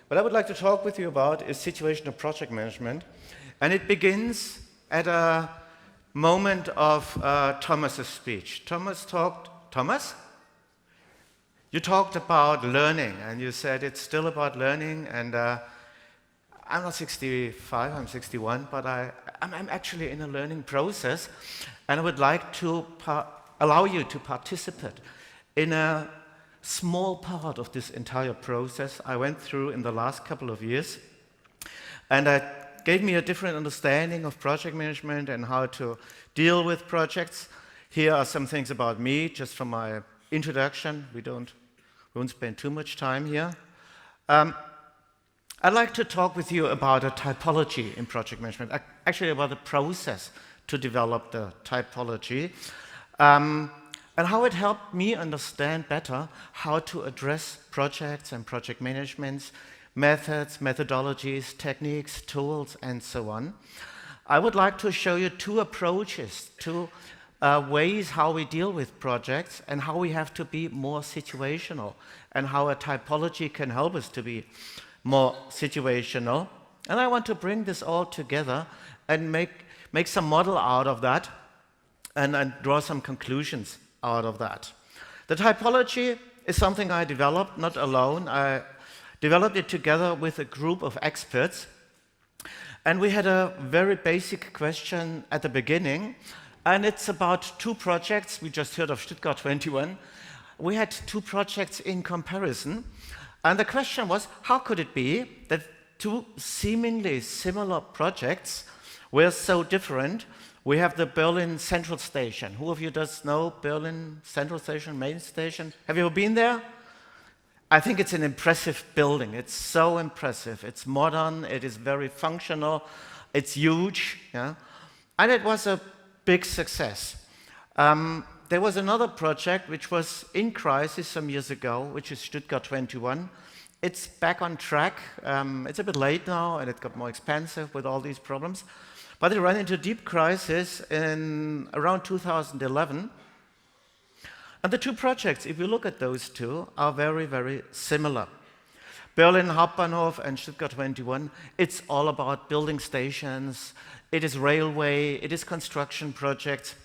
What I would like to talk with you about is situational project management, and it begins at a moment of Thomas's speech. Thomas? You talked about learning, and you said it's still about learning, and I'm not 65, I'm 61, but I'm actually in a learning process, and I would like to allow you to participate in a small part of this entire process I went through in the last couple of years, and that gave me a different understanding of project management and how to deal with projects. Here are some things about me, just from my introduction. We won't spend too much time here. I'd like to talk with you about a typology in project management, actually about the process to develop the typology, and how it helped me understand better how to address projects and project managements, methods, methodologies, techniques, tools, and so on. I would like to show you two approaches, two ways how we deal with projects and how we have to be more situational and how a typology can help us to be more situational. And I want to bring this all together and make some model out of that and draw some conclusions out of that. The typology is something I developed, not alone. I developed it together with a group of experts. And we had a very basic question at the beginning, and it's about two projects. We just heard of Stuttgart 21. We had two projects in comparison, and the question was, how could it be that two seemingly similar projects were so different? We have the Berlin Central Station. Who of you does know Berlin Central Station, main station? Have you ever been there? I think it's an impressive building. It's so impressive. It's modern, it is very functional, it's huge, yeah? And it was a big success. There was another project which was in crisis some years ago, which is Stuttgart 21. It's back on track. It's a bit late now, and it got more expensive with all these problems. But it ran into deep crisis in around 2011. And the two projects, if you look at those two, are very, very similar. Berlin Hauptbahnhof and Stuttgart 21, it's all about building stations, it is railway, it is construction projects.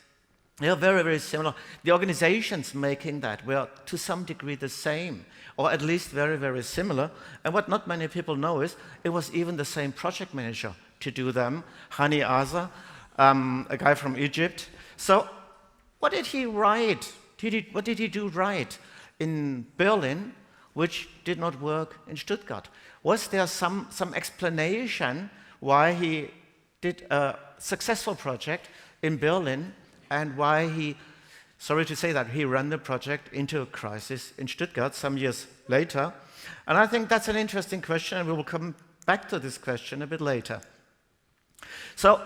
They are very, very similar. The organizations making that were to some degree the same, or at least very, very similar. And what not many people know is it was even the same project manager to do them, Hani Aza, a guy from Egypt. So what did he write? What did he do right in Berlin, which did not work in Stuttgart? Was there some explanation why he did a successful project in Berlin and why he, sorry to say that, he ran the project into a crisis in Stuttgart some years later? And I think that's an interesting question, and we will come back to this question a bit later. So,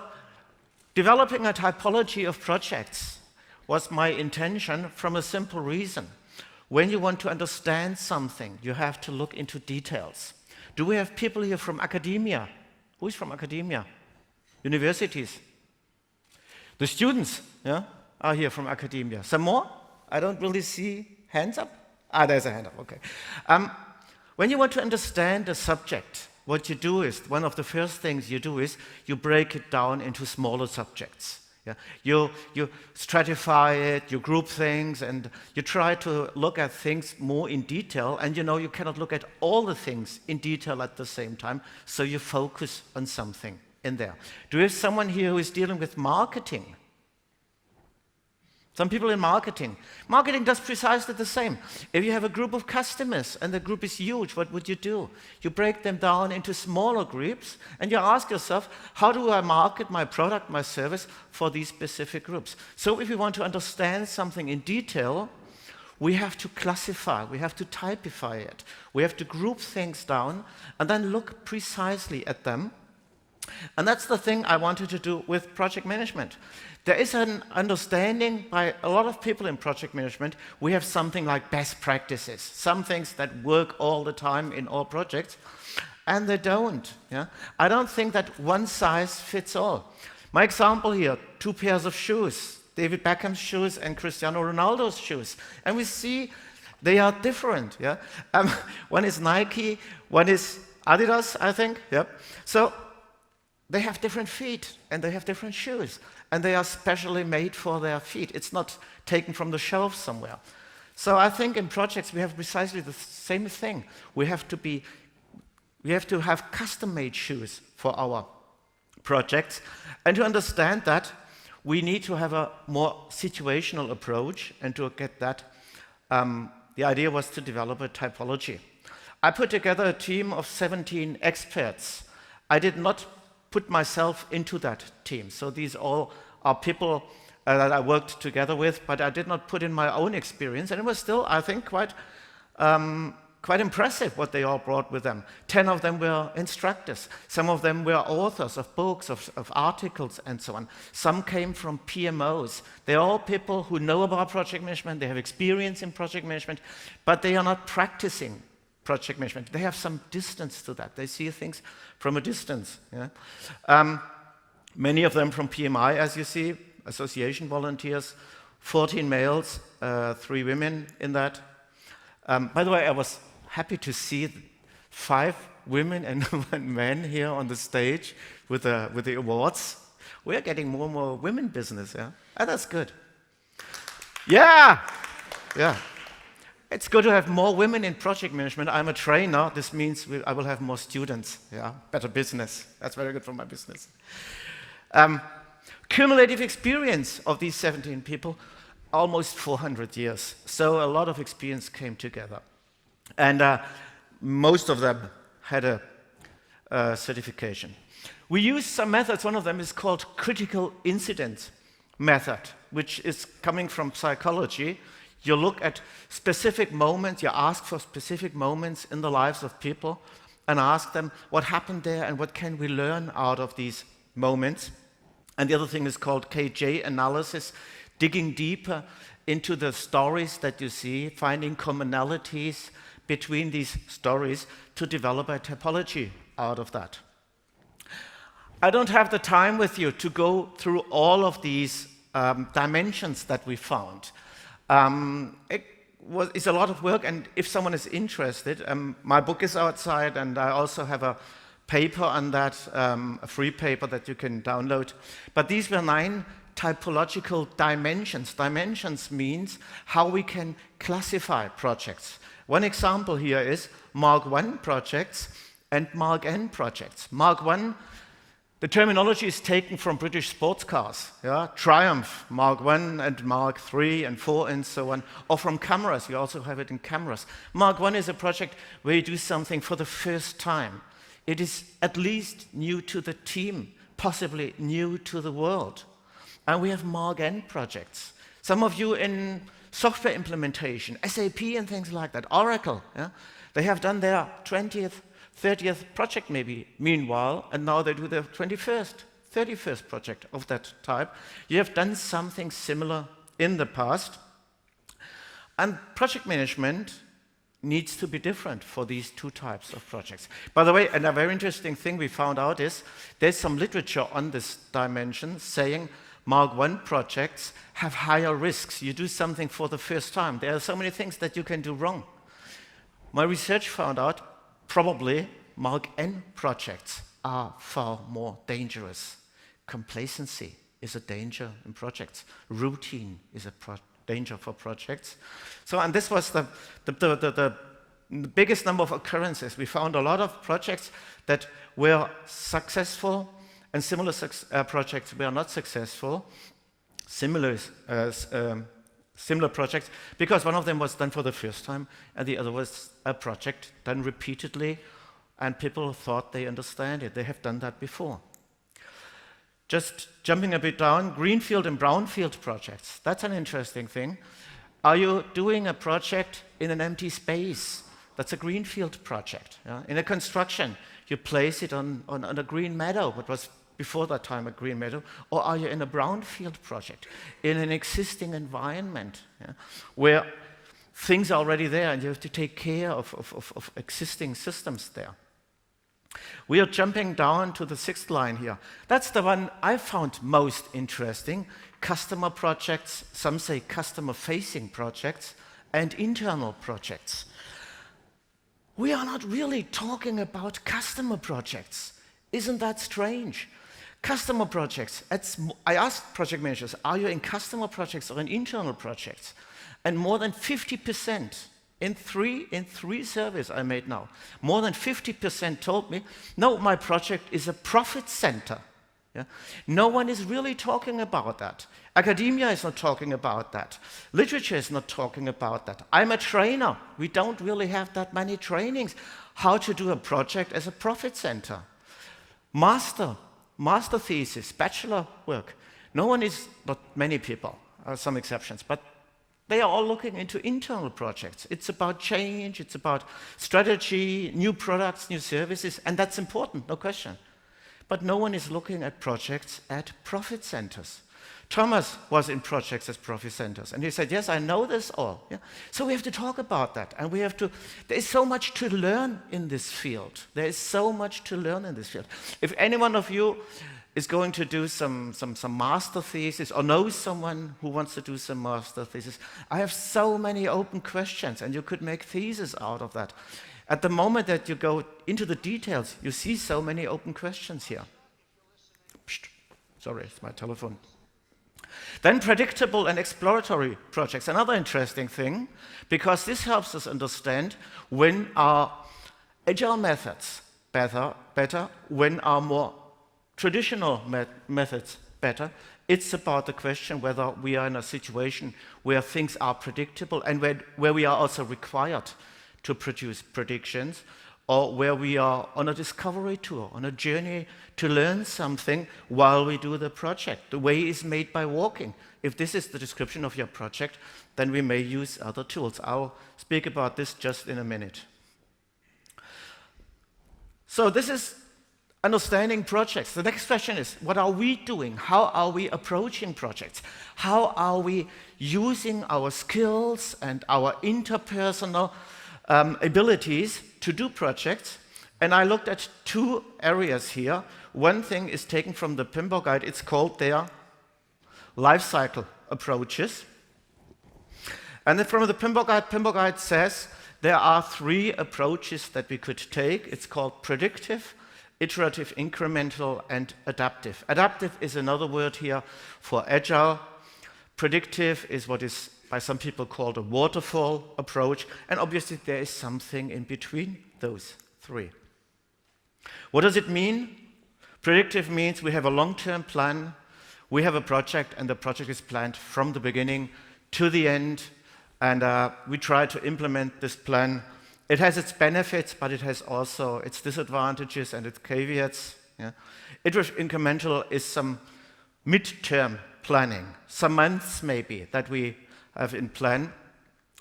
developing a typology of projects was my intention from a simple reason. When you want to understand something, you have to look into details. Do we have people here from academia? Who is from academia? Universities? The students, yeah, are here from academia. Some more? I don't really see hands up. There's a hand up, okay. When you want to understand a subject, what you do is, one of the first things you do is, you break it down into smaller subjects. Yeah? You stratify it, you group things, and you try to look at things more in detail, and you cannot look at all the things in detail at the same time, so you focus on something in there. Do we have someone here who is dealing with marketing? Some people in marketing. Marketing does precisely the same. If you have a group of customers and the group is huge, what would you do? You break them down into smaller groups and you ask yourself, how do I market my product, my service for these specific groups? So if we want to understand something in detail, we have to classify, we have to typify it. We have to group things down and then look precisely at them. And that's the thing I wanted to do with project management. There is an understanding by a lot of people in project management. We have something like best practices, some things that work all the time in all projects, and they don't. Yeah? I don't think that one size fits all. My example here, two pairs of shoes, David Beckham's shoes and Cristiano Ronaldo's shoes. And we see they are different. Yeah? One is Nike, one is Adidas, I think, yep. So they have different feet, and they have different shoes, and they are specially made for their feet. It's not taken from the shelf somewhere. So I think in projects we have precisely the same thing. We have to have custom-made shoes for our projects, and to understand that, we need to have a more situational approach, and to get that, the idea was to develop a typology. I put together a team of 17 experts. I did not put myself into that team, so these all are people that I worked together with, but I did not put in my own experience, and it was still, I think, quite impressive what they all brought with them. 10 of them were instructors. Some of them were authors of books, of articles, and so on. Some came from PMOs. They're all people who know about project management, they have experience in project management, but they are not practicing project management. They have some distance to that. They see things from a distance. Yeah? Many of them from PMI, as you see, association volunteers, 14 males, 3 women in that. By the way, I was happy to see 5 women and 1 man here on the stage with the awards. We're getting more and more women business, yeah? And that's good. Yeah! Yeah. It's good to have more women in project management. I'm a trainer. This means I will have more students, yeah? Better business. That's very good for my business. Cumulative experience of these 17 people, almost 400 years. So a lot of experience came together. And most of them had a certification. We used some methods. One of them is called critical incident method, which is coming from psychology. You look at specific moments, you ask for specific moments in the lives of people and ask them what happened there and what can we learn out of these moments. And the other thing is called KJ analysis, digging deeper into the stories that you see, finding commonalities between these stories to develop a typology out of that. I don't have the time with you to go through all of these dimensions that we found. It's a lot of work, and if someone is interested, my book is outside, and I also have a paper on that, a free paper that you can download. But these were 9 typological dimensions. Dimensions means how we can classify projects. One example here is Mark I projects and Mark N projects. Mark I, the terminology is taken from British sports cars, yeah? Triumph, Mark I and Mark III and IV and so on, or from cameras, you also have it in cameras. Mark I is a project where you do something for the first time. It is at least new to the team, possibly new to the world. And we have Mark N projects. Some of you in software implementation, SAP and things like that, Oracle, yeah? They have done their 20th, 30th project maybe, meanwhile, and now they do their 21st, 31st project of that type. You have done something similar in the past. And project management needs to be different for these 2 types of projects. By the way, and a very interesting thing we found out is there's some literature on this dimension saying Mark I projects have higher risks. You do something for the first time. There are so many things that you can do wrong. My research found out probably Mark N projects are far more dangerous. Complacency is a danger in projects. Routine is a danger for projects. So, and this was the biggest number of occurrences. We found a lot of projects that were successful and similar projects were not successful. Similar projects, because one of them was done for the first time and the other was a project done repeatedly and people thought they understand it. They have done that before. Just jumping a bit down, greenfield and brownfield projects. That's an interesting thing. Are you doing a project in an empty space? That's a greenfield project. Yeah? In a construction, you place it on a green meadow, what was before that time a green meadow, or are you in a brownfield project, in an existing environment, yeah, where things are already there and you have to take care of existing systems there. We are jumping down to the 6th line here. That's the one I found most interesting. Customer projects, some say customer-facing projects, and internal projects. we are not really talking about customer projects. Isn't that strange? Customer projects, I asked project managers, are you in customer projects or in internal projects? And more than 50%, in three surveys I made now, more than 50% told me, no, my project is a profit center. Yeah? No one is really talking about that. Academia is not talking about that. Literature is not talking about that. I'm a trainer. We don't really have that many trainings. How to do a project as a profit center. Master thesis, bachelor work. No one is, not many people, some exceptions, but they are all looking into internal projects. It's about change, it's about strategy, new products, new services, and that's important, no question. But no one is looking at projects at profit centers. Thomas was in projects as profit centers, and he said, yes, I know this all. Yeah? So we have to talk about that, and there is so much to learn in this field. There is so much to learn in this field. If any one of you is going to do some master thesis or knows someone who wants to do some master thesis, I have so many open questions, and you could make thesis out of that. At the moment that you go into the details, you see so many open questions here. Psst. Sorry, it's my telephone. Then predictable and exploratory projects, another interesting thing, because this helps us understand when our agile methods better, when our more traditional methods better. It's about the question whether we are in a situation where things are predictable and where we are also required to produce predictions, or where we are on a discovery tour, on a journey to learn something while we do the project. The way is made by walking. If this is the description of your project, then we may use other tools. I'll speak about this just in a minute. So this is understanding projects. The next question is, what are we doing? How are we approaching projects? How are we using our skills and our interpersonal abilities to do projects? And I looked at two areas here. One thing is taken from the PMBOK guide. It's called their Lifecycle approaches. And then from the PMBOK guide says there are three approaches that we could take. It's called predictive, iterative, incremental, and adaptive. Adaptive is another word here for agile. Predictive is what is by some people called a waterfall approach, and obviously there is something in between those three. What does it mean? Predictive means we have a long-term plan, we have a project, and the project is planned from the beginning to the end, and we try to implement this plan. It has its benefits, but it has also its disadvantages and its caveats. Yeah? Iterative incremental is some mid-term planning, some months maybe that we have in plan.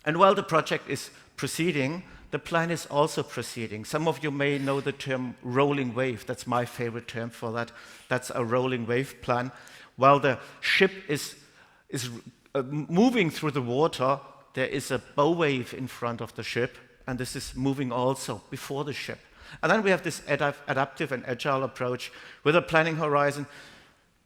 And while the project is proceeding, the plan is also proceeding. Some of you may know the term rolling wave. That's my favorite term for that. That's a rolling wave plan. While the ship is moving through the water, there is a bow wave in front of the ship, and this is moving also before the ship. And then we have this adaptive and agile approach with a planning horizon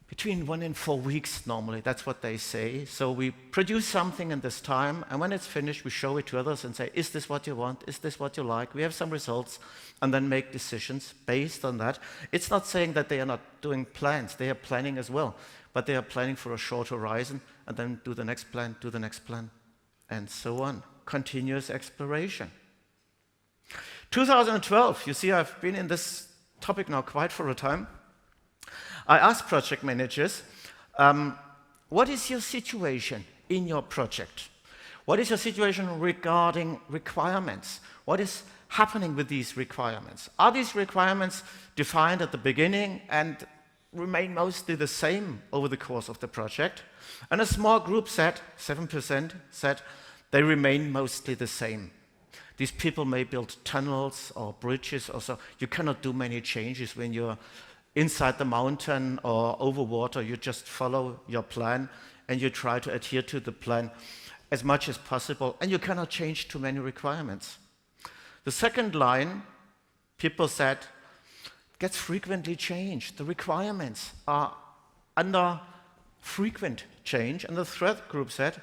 between 1 and 4 weeks normally, that's what they say. So we produce something in this time, and when it's finished, we show it to others and say, is this what you want? Is this what you like? We have some results, and then make decisions based on that. It's not saying that they are not doing plans. They are planning as well, but they are planning for a short horizon, and then do the next plan, and so on. Continuous exploration. 2012, you see I've been in this topic now quite for a time. I asked project managers, what is your situation in your project? What is your situation regarding requirements? What is happening with these requirements? Are these requirements defined at the beginning and remain mostly the same over the course of the project? And a small group said, 7% said, they remain mostly the same. These people may build tunnels or bridges or so. You cannot do many changes when you're inside the mountain or over water. You just follow your plan and you try to adhere to the plan as much as possible, and you cannot change too many requirements. The second line, people said, gets frequently changed. The requirements are under frequent change. And the third group said,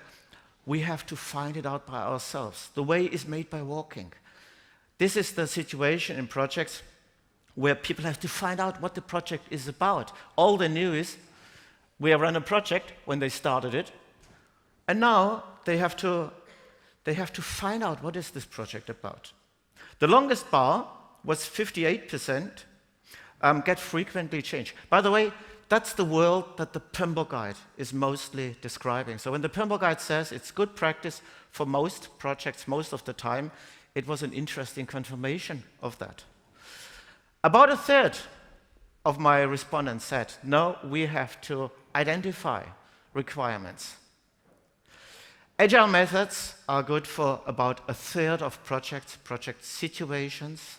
we have to find it out by ourselves. The way is made by walking. This is the situation in projects where people have to find out what the project is about. All they knew is, we have run a project when they started it, and now they have to find out what is this project about. The longest bar was 58%, get frequently changed. By the way, that's the world that the PMBOK guide is mostly describing. So when the PMBOK guide says it's good practice for most projects most of the time, it was an interesting confirmation of that. About a third of my respondents said, no, we have to identify requirements. Agile methods are good for about a third of project situations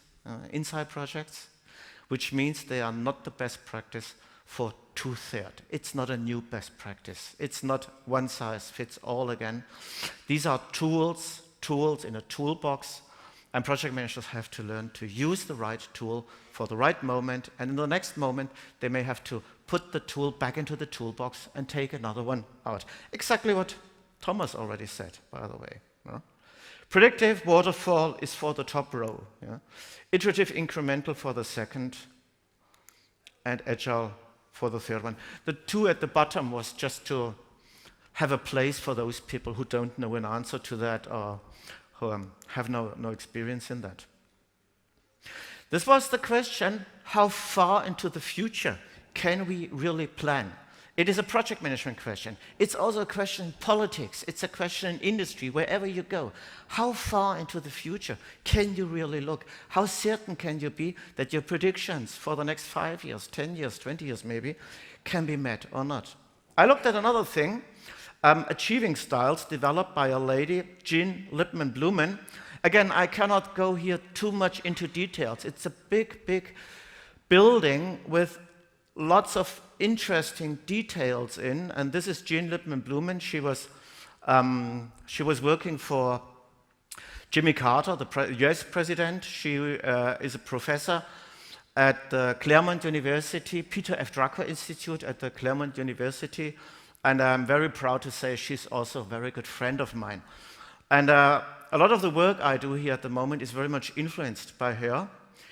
inside projects, which means they are not the best practice for 2/3. It's not a new best practice. It's not one size fits all again. These are tools in a toolbox, and project managers have to learn to use the right tool for the right moment, and in the next moment, they may have to put the tool back into the toolbox and take another one out. Exactly what Thomas already said, by the way. No? Predictive waterfall is for the top row. Yeah? Iterative incremental for the second, and agile for the third one. The two at the bottom was just to have a place for those people who don't know an answer to that or who have no experience in that. This was the question, how far into the future can we really plan? It is a project management question. It's also a question in politics. It's a question in industry, wherever you go. How far into the future can you really look? How certain can you be that your predictions for the next 5 years, 10 years, 20 years maybe, can be met or not? I looked at another thing, achieving styles developed by a lady, Jean Lehmann. Again, I cannot go here too much into details. It's a big building with lots of interesting details in, and this is Jean Lehmann. She was working for Jimmy Carter, the US president. She is a professor at the Claremont University, Peter F. Drucker Institute at the Claremont University, and I'm very proud to say she's also a very good friend of mine. And a lot of the work I do here at the moment is very much influenced by her.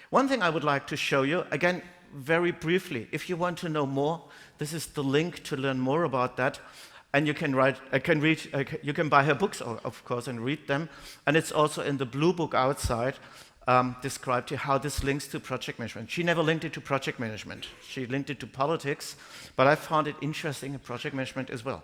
One thing I would like to show you, again, very briefly, if you want to know more, this is the link to learn more about that, and you can you can buy her books, of course, and read them, and it's also in the blue book outside, described here how this links to project management. She never linked it to project management. She linked it to politics, but I found it interesting in project management as well.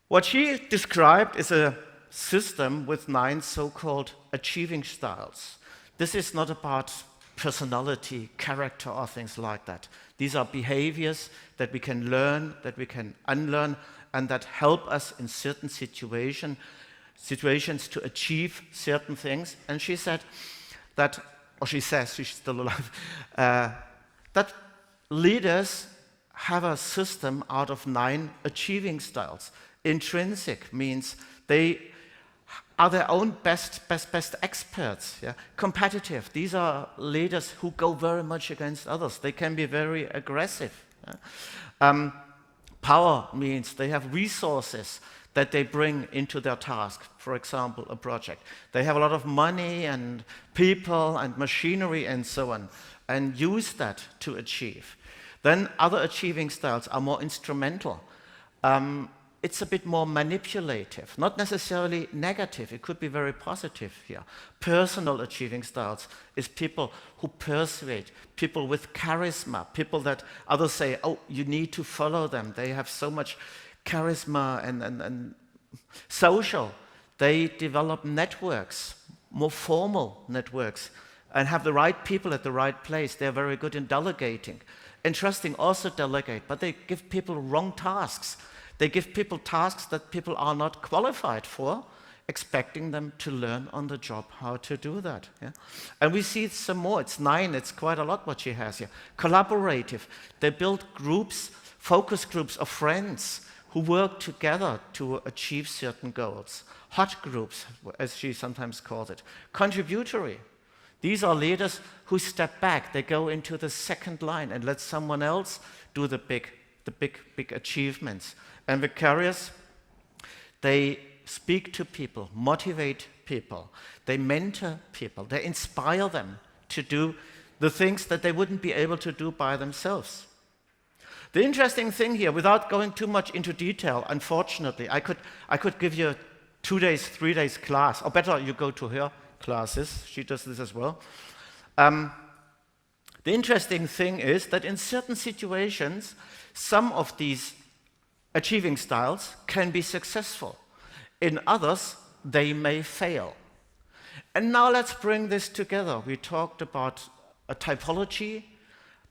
What she described is a system with 9 so-called achieving styles. This is not about personality, character, or things like that. These are behaviors that we can learn, that we can unlearn, and that help us in certain situations to achieve certain things. And she said that, or she says, she's still alive, that leaders have a system out of 9 achieving styles. Intrinsic means they are their own best experts. Yeah? Competitive, these are leaders who go very much against others. They can be very aggressive. Yeah? Power means they have resources that they bring into their task, for example, a project. They have a lot of money and people and machinery and so on, and use that to achieve. Then other achieving styles are more instrumental. It's a bit more manipulative, not necessarily negative. It could be very positive here. Personal achieving styles is people who persuade, people with charisma, people that others say, oh, you need to follow them. They have so much charisma and social. They develop networks, more formal networks, and have the right people at the right place. They're very good in delegating. Interesting, also delegate, but they give people wrong tasks. They give people tasks that people are not qualified for, expecting them to learn on the job how to do that. Yeah? And we see some more. It's 9. It's quite a lot what she has here. Collaborative. They build groups, focus groups of friends who work together to achieve certain goals. Hot groups, as she sometimes calls it. Contributory. These are leaders who step back. They go into the second line and let someone else do the big achievements. And vicarious, they speak to people, motivate people, they mentor people, they inspire them to do the things that they wouldn't be able to do by themselves. The interesting thing here, without going too much into detail, unfortunately, I could give you a 2 days, 3 days class, or better, you go to her classes, she does this as well. The interesting thing is that in certain situations, some of these achieving styles can be successful. In others, they may fail. And now let's bring this together. We talked about a typology,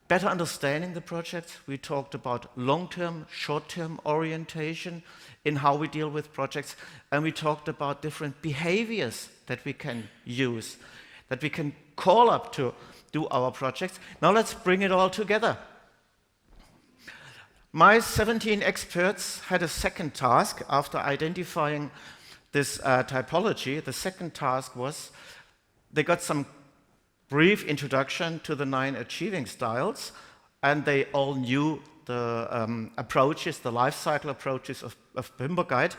better understanding the projects. We talked about long-term, short-term orientation in how we deal with projects. And we talked about different behaviors that we can use, that we can call up to do our projects. Now let's bring it all together. My 17 experts had a second task after identifying this typology. The second task was they got some brief introduction to the 9 achieving styles, and they all knew the approaches, the lifecycle approaches of PMBOK.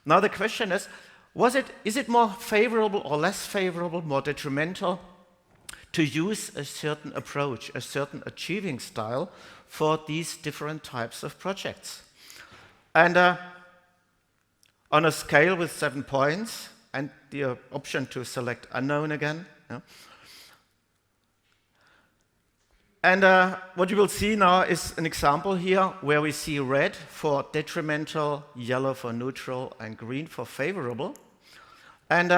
Now the question is it more favorable or less favorable, more detrimental to use a certain approach, a certain achieving style for these different types of projects? And on a scale with 7 points, and the option to select unknown again. Yeah. And what you will see now is an example here where we see red for detrimental, yellow for neutral, and green for favorable. And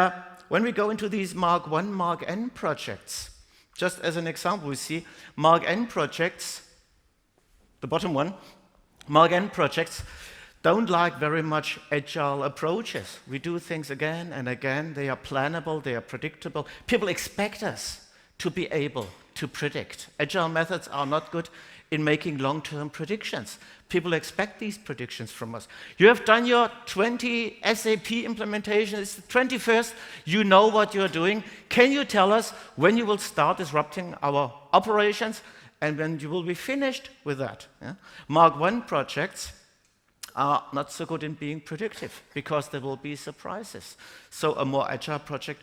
when we go into these Mark 1, Mark N projects, just as an example, we see Mark N projects, the bottom one, Mark N projects don't like very much agile approaches. We do things again and again. They are plannable, they are predictable. People expect us to be able to predict. Agile methods are not good in making long-term predictions. People expect these predictions from us. You have done your 20 SAP implementation, it's the 21st, you know what you're doing. Can you tell us when you will start disrupting our operations and when you will be finished with that? Yeah? Mark 1 projects are not so good in being predictive because there will be surprises. So a more agile project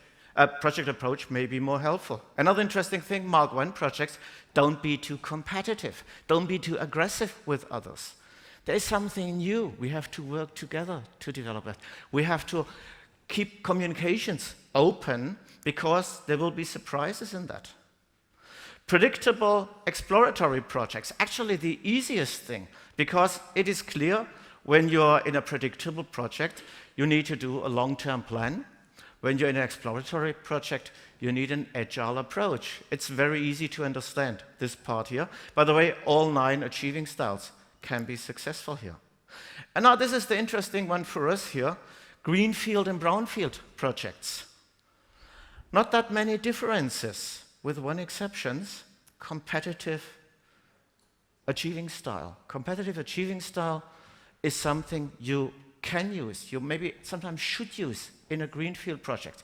approach may be more helpful. Another interesting thing, Mark 1 projects, don't be too competitive. Don't be too aggressive with others. There is something new. We have to work together to develop it. We have to keep communications open because there will be surprises in that. Predictable exploratory projects, actually the easiest thing, because it is clear when you're in a predictable project, you need to do a long-term plan. When you're in an exploratory project, you need an agile approach. It's very easy to understand this part here. By the way, all 9 achieving styles can be successful here. And now this is the interesting one for us here, greenfield and brownfield projects. Not that many differences, with one exception, competitive achieving style. Competitive achieving style is something you can use, you maybe sometimes should use in a greenfield project.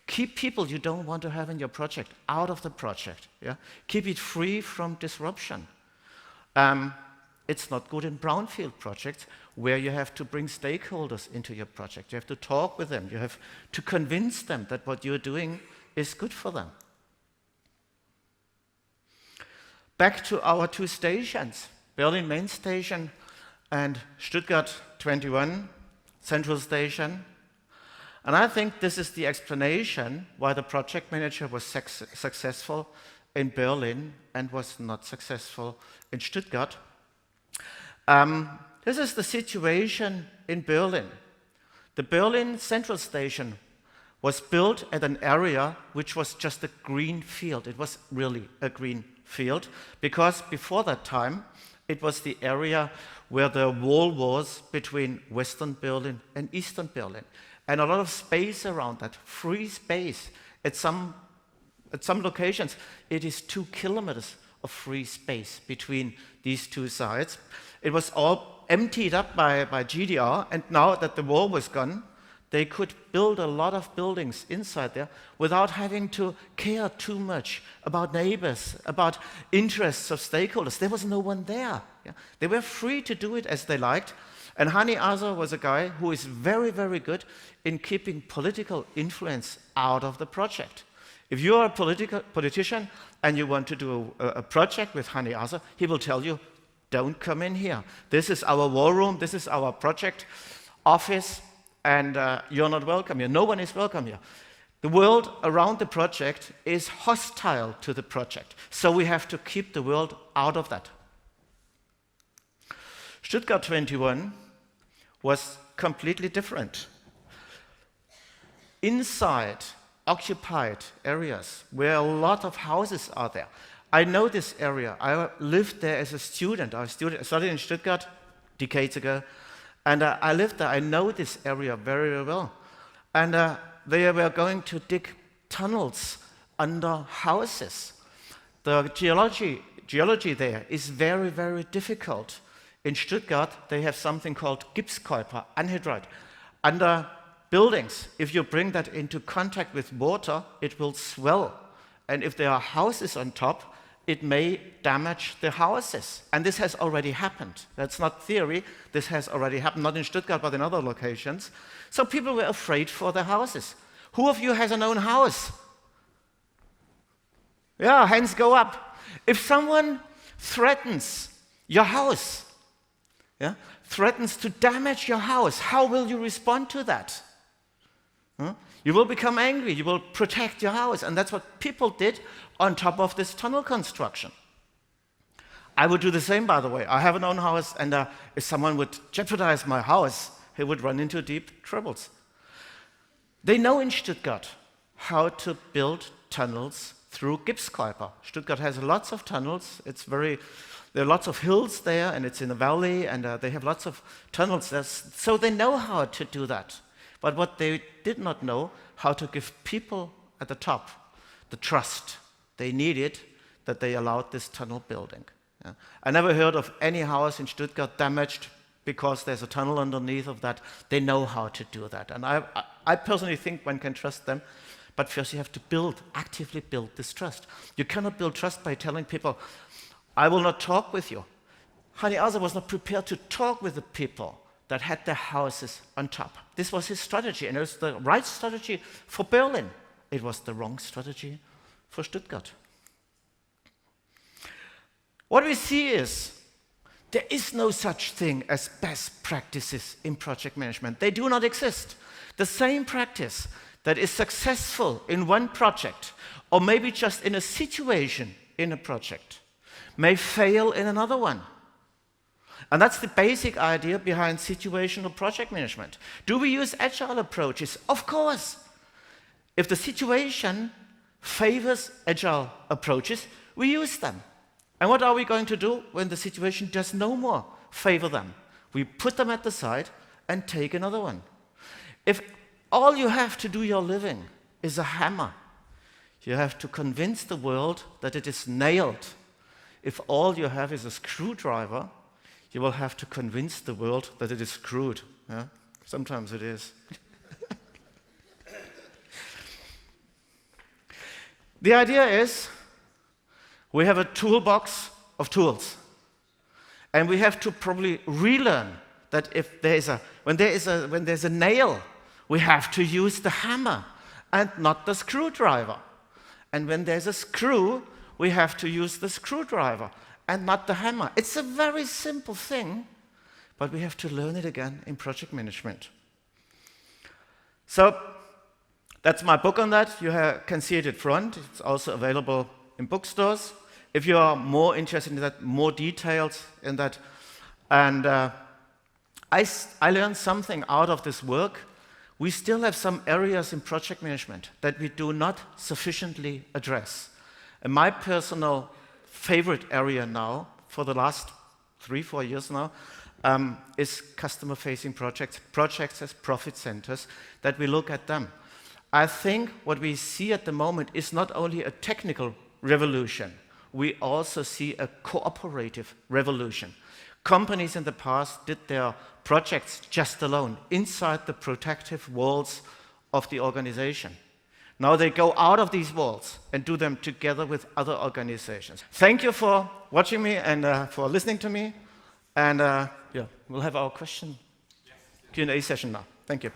Keep people you don't want to have in your project out of the project. Yeah? Keep it free from disruption. It's not good in brownfield projects where you have to bring stakeholders into your project. You have to talk with them. You have to convince them that what you're doing is good for them. Back to our 2 stations, Berlin Main Station and Stuttgart 21 Central Station. And I think this is the explanation why the project manager was successful in Berlin and was not successful in Stuttgart. This is the situation in Berlin. The Berlin Central Station was built at an area which was just a green field. It was really a green field because before that time, it was the area where the wall was between Western Berlin and Eastern Berlin. And a lot of space around that, free space. At some locations, it is 2 kilometers of free space between these 2 sides. It was all emptied up by GDR, and now that the wall was gone, they could build a lot of buildings inside there without having to care too much about neighbors, about interests of stakeholders. There was no one there. Yeah? They were free to do it as they liked, And Hani Asa was a guy who is very, very good in keeping political influence out of the project. If you are a politician and you want to do a project with Hani Asa, he will tell you, don't come in here. This is our war room, this is our project office, and you're not welcome here. No one is welcome here. The world around the project is hostile to the project, so we have to keep the world out of that. Stuttgart 21 was completely different. Inside occupied areas where a lot of houses are there. I know this area. I lived there as a student. I studied in Stuttgart decades ago, and I lived there. I know this area very, very well. And they were going to dig tunnels under houses. The geology there is very, very difficult. In Stuttgart, they have something called Gipskörper, anhydrite. Under buildings, if you bring that into contact with water, it will swell. And if there are houses on top, it may damage the houses. And this has already happened. That's not theory. This has already happened, not in Stuttgart, but in other locations. So people were afraid for their houses. Who of you has an own house? Yeah, hands go up. If someone threatens your house, threatens to damage your house, how will you respond to that? You will become angry, you will protect your house, and that's what people did on top of this tunnel construction. I would do the same, by the way. I have an own house, and if someone would jeopardize my house, he would run into deep troubles. They know in Stuttgart how to build tunnels through Gipskörper. Stuttgart has lots of tunnels. There are lots of hills there, and it's in a valley, and they have lots of tunnels there. So they know how to do that. But what they did not know, how to give people at the top the trust they needed that they allowed this tunnel building. Yeah. I never heard of any house in Stuttgart damaged because there's a tunnel underneath of that. They know how to do that. And I personally think one can trust them. But first you have to actively build this trust. You cannot build trust by telling people, I will not talk with you. Hani Asa was not prepared to talk with the people that had their houses on top. This was his strategy, and it was the right strategy for Berlin. It was the wrong strategy for Stuttgart. What we see is there is no such thing as best practices in project management. They do not exist. The same practice that is successful in one project, or maybe just in a situation in a project, may fail in another one. And that's the basic idea behind situational project management. Do we use agile approaches? Of course. If the situation favors agile approaches, we use them. And what are we going to do when the situation does no more favor them? We put them at the side and take another one. If all you have to do your living is a hammer, you have to convince the world that it is nailed. If all you have is a screwdriver, you will have to convince the world that it is screwed. Yeah? Sometimes it is. The idea is we have a toolbox of tools, and we have to probably relearn that when there's a nail, we have to use the hammer and not the screwdriver. And when there's a screw, we have to use the screwdriver and not the hammer. It's a very simple thing, but we have to learn it again in project management. So that's my book on that. You can see it at front. It's also available in bookstores. If you are more interested in that, more details in that. And I learned something out of this work. We still have some areas in project management that we do not sufficiently address. And my personal favorite area now, for the last 3-4 years now, is customer-facing projects as profit centers, that we look at them. I think what we see at the moment is not only a technical revolution, we also see a cooperative revolution. Companies in the past did their projects just alone, inside the protective walls of the organization. Now they go out of these walls and do them together with other organizations. Thank you for watching me and for listening to me. And we'll have our question Q&A session now. Thank you.